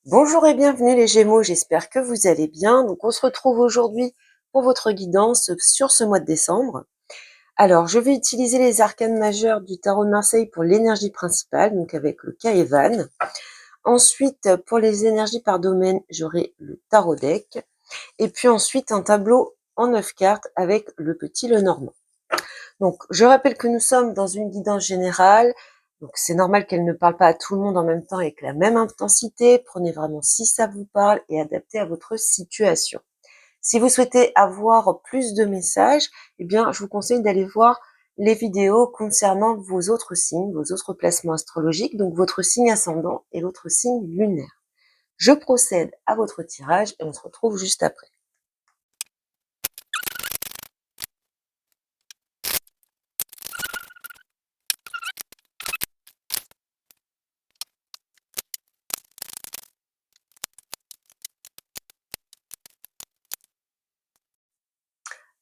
Bonjour et bienvenue les Gémeaux, j'espère que vous allez bien. Donc on se retrouve aujourd'hui pour votre guidance sur ce mois de décembre. Alors je vais utiliser les arcanes majeurs du tarot de Marseille pour l'énergie principale, donc avec le Caëvan. Ensuite, pour les énergies par domaine, j'aurai le tarot deck. Et puis ensuite un tableau en 9 cartes avec le petit Lenormand. Donc, je rappelle que nous sommes dans une guidance générale. Donc, c'est normal qu'elle ne parle pas à tout le monde en même temps avec la même intensité. Prenez vraiment si ça vous parle et adaptez à votre situation. Si vous souhaitez avoir plus de messages, eh bien, je vous conseille d'aller voir les vidéos concernant vos autres signes, vos autres placements astrologiques, donc votre signe ascendant et l'autre signe lunaire. Je procède à votre tirage et on se retrouve juste après.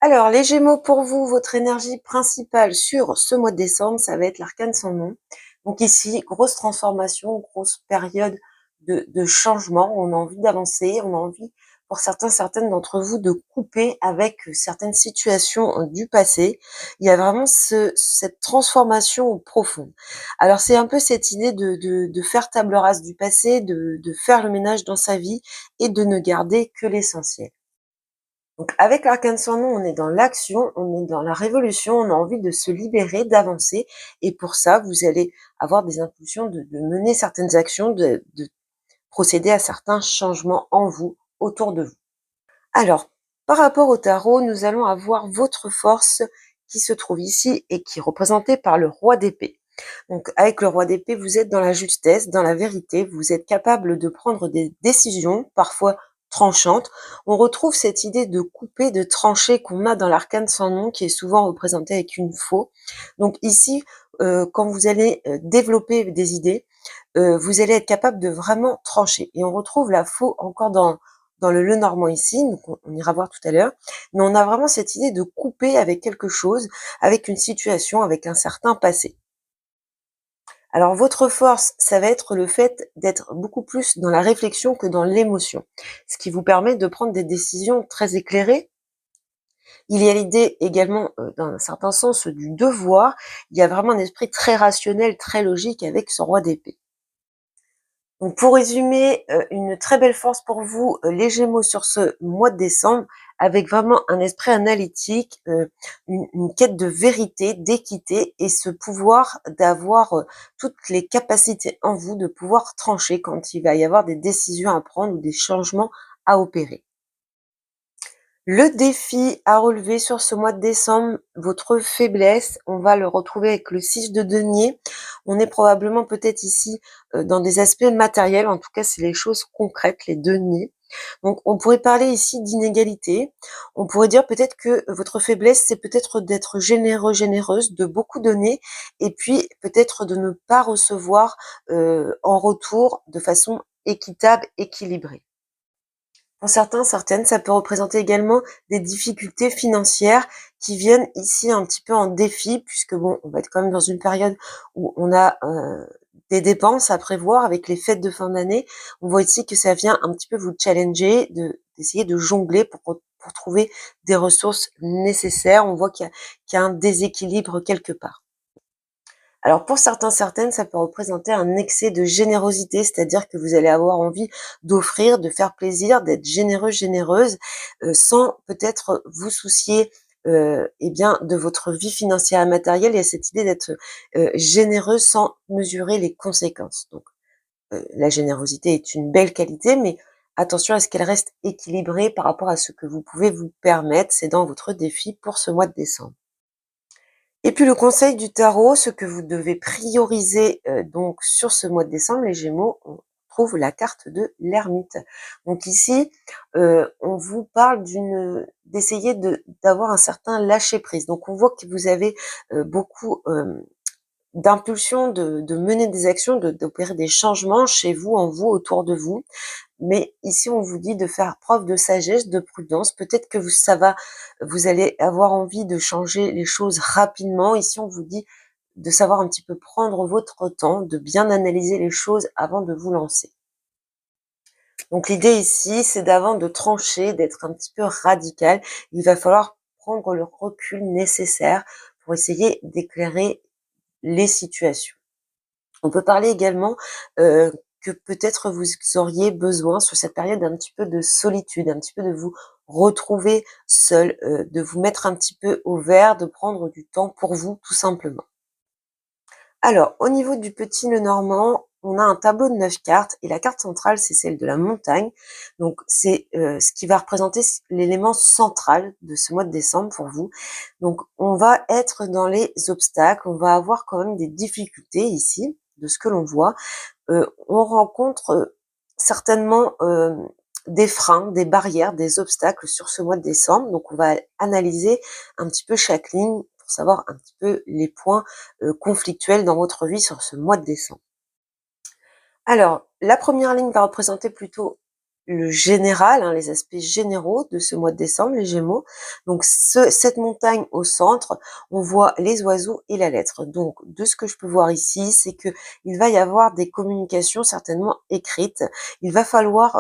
Alors, les Gémeaux, pour vous, votre énergie principale sur ce mois de décembre, ça va être l'arcane sans nom. Donc ici, grosse transformation, grosse période de changement. On a envie d'avancer, on a envie, pour certaines d'entre vous, de couper avec certaines situations du passé. Il y a vraiment cette transformation profonde. Alors, c'est un peu cette idée de faire table rase du passé, de faire le ménage dans sa vie et de ne garder que l'essentiel. Donc avec l'arcane sans nom, on est dans l'action, on est dans la révolution, on a envie de se libérer, d'avancer. Et pour ça, vous allez avoir des impulsions de mener certaines actions, de procéder à certains changements en vous, autour de vous. Alors, par rapport au tarot, nous allons avoir votre force qui se trouve ici et qui est représentée par le roi d'épée. Donc avec le roi d'épée, vous êtes dans la justesse, dans la vérité, vous êtes capable de prendre des décisions, parfois tranchantes. On retrouve cette idée de couper, de trancher qu'on a dans l'arcane sans nom, qui est souvent représentée avec une faux. Donc ici, quand vous allez développer des idées, vous allez être capable de vraiment trancher. Et on retrouve la faux encore dans le Lenormand ici, donc on ira voir tout à l'heure, mais on a vraiment cette idée de couper avec quelque chose, avec une situation, avec un certain passé. Alors votre force, ça va être le fait d'être beaucoup plus dans la réflexion que dans l'émotion, ce qui vous permet de prendre des décisions très éclairées. Il y a l'idée également, dans un certain sens, du devoir. Il y a vraiment un esprit très rationnel, très logique avec ce roi d'épée. Donc pour résumer, une très belle force pour vous, les Gémeaux sur ce mois de décembre, avec vraiment un esprit analytique, une quête de vérité, d'équité et ce pouvoir d'avoir, toutes les capacités en vous de pouvoir trancher quand il va y avoir des décisions à prendre ou des changements à opérer. Le défi à relever sur ce mois de décembre, votre faiblesse, on va le retrouver avec le 6 de denier. On est probablement peut-être ici dans des aspects matériels, en tout cas c'est les choses concrètes, les deniers. Donc on pourrait parler ici d'inégalité. On pourrait dire peut-être que votre faiblesse, c'est peut-être d'être généreux, généreuse, de beaucoup donner, et puis peut-être de ne pas recevoir en retour de façon équitable, équilibrée. Pour certains, certaines, ça peut représenter également des difficultés financières qui viennent ici un petit peu en défi, puisque bon, on va être quand même dans une période où on a des dépenses à prévoir avec les fêtes de fin d'année. On voit ici que ça vient un petit peu vous challenger, d'essayer de jongler pour trouver des ressources nécessaires. On voit qu'il y a un déséquilibre quelque part. Alors pour certains, certaines, ça peut représenter un excès de générosité, c'est-à-dire que vous allez avoir envie d'offrir, de faire plaisir, d'être généreux, généreuse, sans peut-être vous soucier eh bien de votre vie financière et matérielle. Il y a cette idée d'être généreux sans mesurer les conséquences. Donc la générosité est une belle qualité, mais attention à ce qu'elle reste équilibrée par rapport à ce que vous pouvez vous permettre. C'est dans votre défi pour ce mois de décembre. Et puis le conseil du tarot, ce que vous devez prioriser donc sur ce mois de décembre, les Gémeaux, on trouve la carte de l'ermite. Donc ici, on vous parle d'essayer d'avoir un certain lâcher prise. Donc on voit que vous avez beaucoup d'impulsion de mener des actions, d'opérer des changements chez vous, en vous, autour de vous. Mais ici, on vous dit de faire preuve de sagesse, de prudence. Peut-être que vous allez avoir envie de changer les choses rapidement. Ici, on vous dit de savoir un petit peu prendre votre temps, de bien analyser les choses avant de vous lancer. Donc l'idée ici, c'est d'avant de trancher, d'être un petit peu radical, il va falloir prendre le recul nécessaire pour essayer d'éclairer les situations. On peut parler également, que peut-être vous auriez besoin sur cette période un petit peu de solitude, un petit peu de vous retrouver seul, de vous mettre un petit peu au vert, de prendre du temps pour vous tout simplement. Alors, au niveau du petit nœud normand, on a un tableau de 9 cartes et la carte centrale, c'est celle de la montagne. Donc, c'est ce qui va représenter l'élément central de ce mois de décembre pour vous. Donc, on va être dans les obstacles, on va avoir quand même des difficultés ici, de ce que l'on voit. On rencontre certainement des freins, des barrières, des obstacles sur ce mois de décembre. Donc, on va analyser un petit peu chaque ligne pour savoir un petit peu les points conflictuels dans votre vie sur ce mois de décembre. Alors, la première ligne va représenter plutôt le général, hein, les aspects généraux de ce mois de décembre, les Gémeaux. Donc, cette montagne au centre, on voit les oiseaux et la lettre. Donc, de ce que je peux voir ici, c'est que il va y avoir des communications certainement écrites. Il va falloir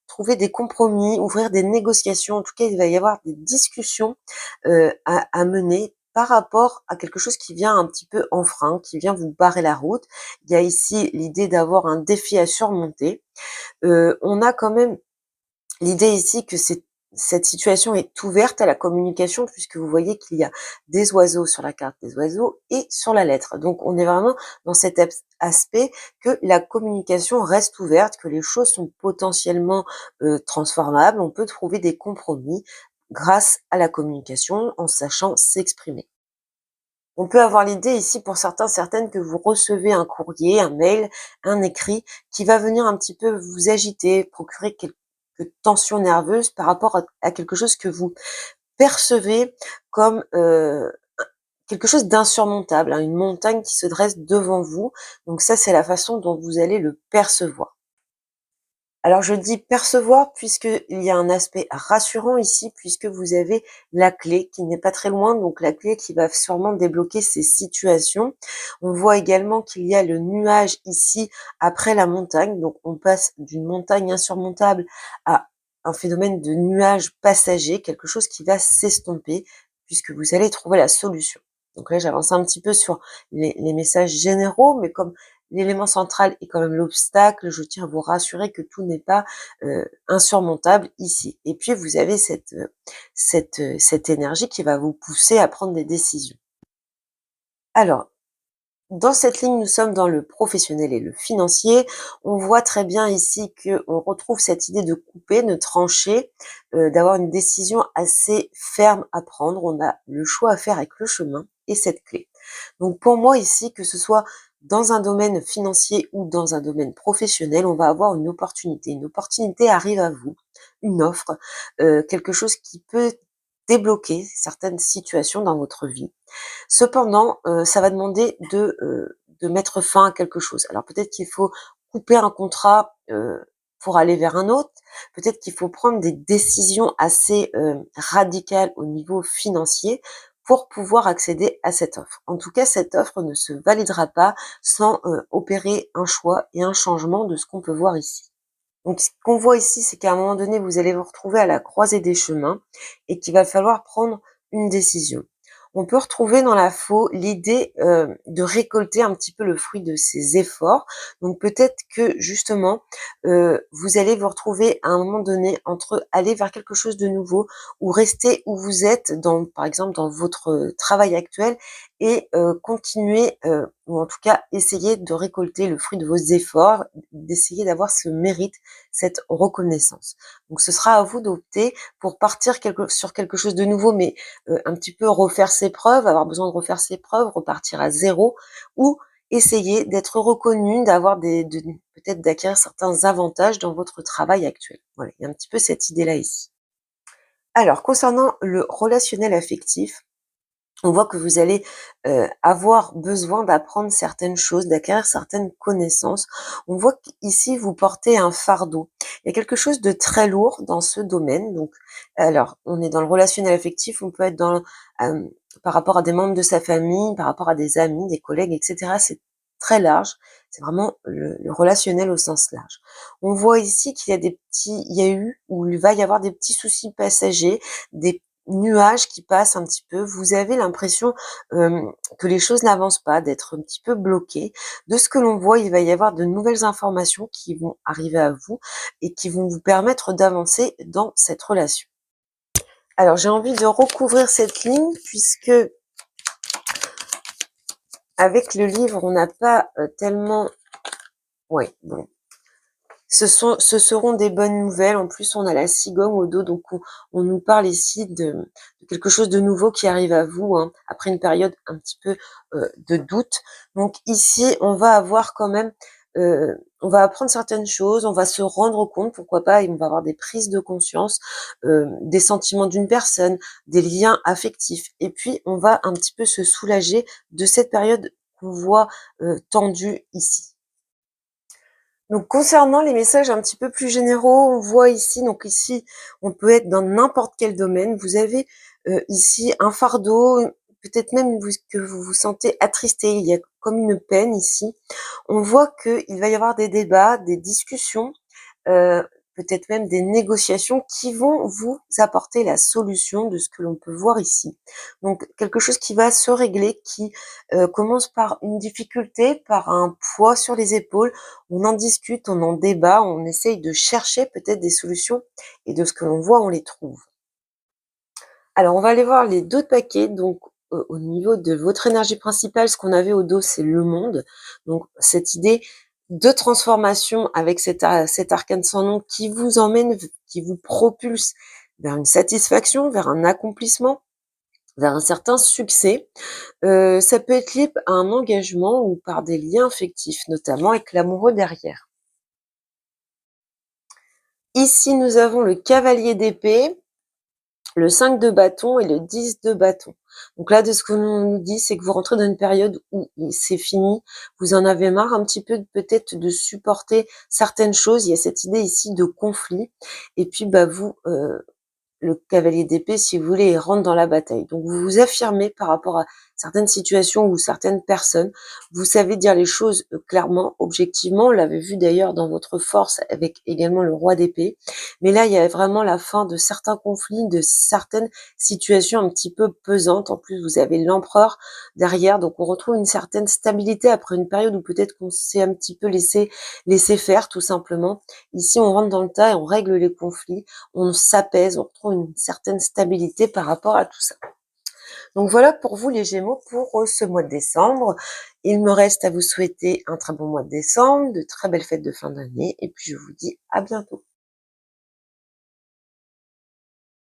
trouver des compromis, ouvrir des négociations. En tout cas, il va y avoir des discussions à mener par rapport à quelque chose qui vient un petit peu en frein, qui vient vous barrer la route. Il y a ici l'idée d'avoir un défi à surmonter. On a quand même l'idée ici que cette situation est ouverte à la communication puisque vous voyez qu'il y a des oiseaux sur la carte des oiseaux et sur la lettre. Donc on est vraiment dans cet aspect que la communication reste ouverte, que les choses sont potentiellement transformables. On peut trouver des compromis grâce à la communication en sachant s'exprimer. On peut avoir l'idée ici pour certains, certaines que vous recevez un courrier, un mail, un écrit qui va venir un petit peu vous agiter, procurer quelques tensions nerveuses par rapport à quelque chose que vous percevez comme quelque chose d'insurmontable, hein, une montagne qui se dresse devant vous. Donc ça, c'est la façon dont vous allez le percevoir. Alors je dis percevoir puisqu'il y a un aspect rassurant ici, puisque vous avez la clé qui n'est pas très loin, donc la clé qui va sûrement débloquer ces situations. On voit également qu'il y a le nuage ici après la montagne, donc on passe d'une montagne insurmontable à un phénomène de nuage passager, quelque chose qui va s'estomper puisque vous allez trouver la solution. Donc là j'avance un petit peu sur les messages généraux, mais comme l'élément central est quand même l'obstacle. Je tiens à vous rassurer que tout n'est pas insurmontable ici. Et puis vous avez cette énergie qui va vous pousser à prendre des décisions. Alors, dans cette ligne, nous sommes dans le professionnel et le financier. On voit très bien ici qu'on retrouve cette idée de couper, de trancher, d'avoir une décision assez ferme à prendre. On a le choix à faire avec le chemin et cette clé. Donc pour moi ici, que ce soit dans un domaine financier ou dans un domaine professionnel, on va avoir une opportunité. Une opportunité arrive à vous, une offre, quelque chose qui peut débloquer certaines situations dans votre vie. Cependant, ça va demander de mettre fin à quelque chose. Alors peut-être qu'il faut couper un contrat, pour aller vers un autre. Peut-être qu'il faut prendre des décisions assez, radicales au niveau financier pour pouvoir accéder à cette offre. En tout cas, cette offre ne se validera pas sans, opérer un choix et un changement de ce qu'on peut voir ici. Donc ce qu'on voit ici, c'est qu'à un moment donné, vous allez vous retrouver à la croisée des chemins et qu'il va falloir prendre une décision. On peut retrouver dans la faux l'idée de récolter un petit peu le fruit de ses efforts. Donc peut-être que justement, vous allez vous retrouver à un moment donné entre aller vers quelque chose de nouveau ou rester où vous êtes, dans, par exemple dans votre travail actuel et continuer, ou en tout cas essayer de récolter le fruit de vos efforts, d'essayer d'avoir ce mérite, cette reconnaissance. Donc ce sera à vous d'opter pour partir sur quelque chose de nouveau, mais un petit peu refaire ses preuves, avoir besoin de refaire ses preuves, repartir à zéro, ou essayer d'être reconnu, d'avoir peut-être d'acquérir certains avantages dans votre travail actuel. Voilà, il y a un petit peu cette idée-là ici. Alors, concernant le relationnel affectif, on voit que vous allez avoir besoin d'apprendre certaines choses, d'acquérir certaines connaissances. On voit qu'ici, vous portez un fardeau. Il y a quelque chose de très lourd dans ce domaine. Donc, alors, on est dans le relationnel affectif, on peut être dans par rapport à des membres de sa famille, par rapport à des amis, des collègues, etc. très large. C'est vraiment le relationnel au sens large. On voit ici qu'il y a il y a eu, ou il va y avoir des petits soucis passagers, des nuages qui passent un petit peu. Vous avez l'impression que les choses n'avancent pas, d'être un petit peu bloqué. De ce que l'on voit, il va y avoir de nouvelles informations qui vont arriver à vous et qui vont vous permettre d'avancer dans cette relation. Alors, j'ai envie de recouvrir cette ligne puisque avec le livre, on n'a pas tellement... Ouais, bon. Ce seront des bonnes nouvelles. En plus, on a la cigogne au dos, donc on nous parle ici de quelque chose de nouveau qui arrive à vous, hein, après une période un petit peu de doute. Donc ici, on va avoir quand même, on va apprendre certaines choses, on va se rendre compte, pourquoi pas, et on va avoir des prises de conscience, des sentiments d'une personne, des liens affectifs. Et puis, on va un petit peu se soulager de cette période qu'on voit tendue ici. Donc concernant les messages un petit peu plus généraux, on voit ici, donc ici, on peut être dans n'importe quel domaine. Vous avez ici un fardeau, peut-être même que vous vous sentez attristé, il y a comme une peine ici. On voit qu'il va y avoir des débats, des discussions, euh, peut-être même des négociations qui vont vous apporter la solution de ce que l'on peut voir ici. Donc quelque chose qui va se régler, qui commence par une difficulté, par un poids sur les épaules. On en discute, on en débat, on essaye de chercher peut-être des solutions et de ce que l'on voit, on les trouve. Alors on va aller voir les deux paquets. Donc au niveau de votre énergie principale, ce qu'on avait au dos, c'est le monde. Donc cette idée de transformation avec cet arcane sans nom qui vous emmène, qui vous propulse vers une satisfaction, vers un accomplissement, vers un certain succès. Ça peut être lié à un engagement ou par des liens affectifs, notamment avec l'amoureux derrière. Ici, nous avons le cavalier d'épée, le 5 de bâton et le 10 de bâton. Donc là, de ce que l'on nous dit, c'est que vous rentrez dans une période où c'est fini, vous en avez marre un petit peu peut-être de supporter certaines choses. Il y a cette idée ici de conflit. Et puis, vous, le cavalier d'épée, si vous voulez, il rentre dans la bataille. Donc vous vous affirmez par rapport à certaines situations ou certaines personnes. Vous savez dire les choses clairement, objectivement. On l'avait vu d'ailleurs dans votre force avec également le roi d'épée. Mais là, il y a vraiment la fin de certains conflits, de certaines situations un petit peu pesantes. En plus, vous avez l'empereur derrière. Donc on retrouve une certaine stabilité après une période où peut-être qu'on s'est un petit peu laissé faire, tout simplement. Ici, on rentre dans le tas et on règle les conflits, on s'apaise, on retrouve une certaine stabilité par rapport à tout ça. Donc voilà pour vous les Gémeaux pour ce mois de décembre. Il me reste à vous souhaiter un très bon mois de décembre, de très belles fêtes de fin d'année et puis je vous dis à bientôt.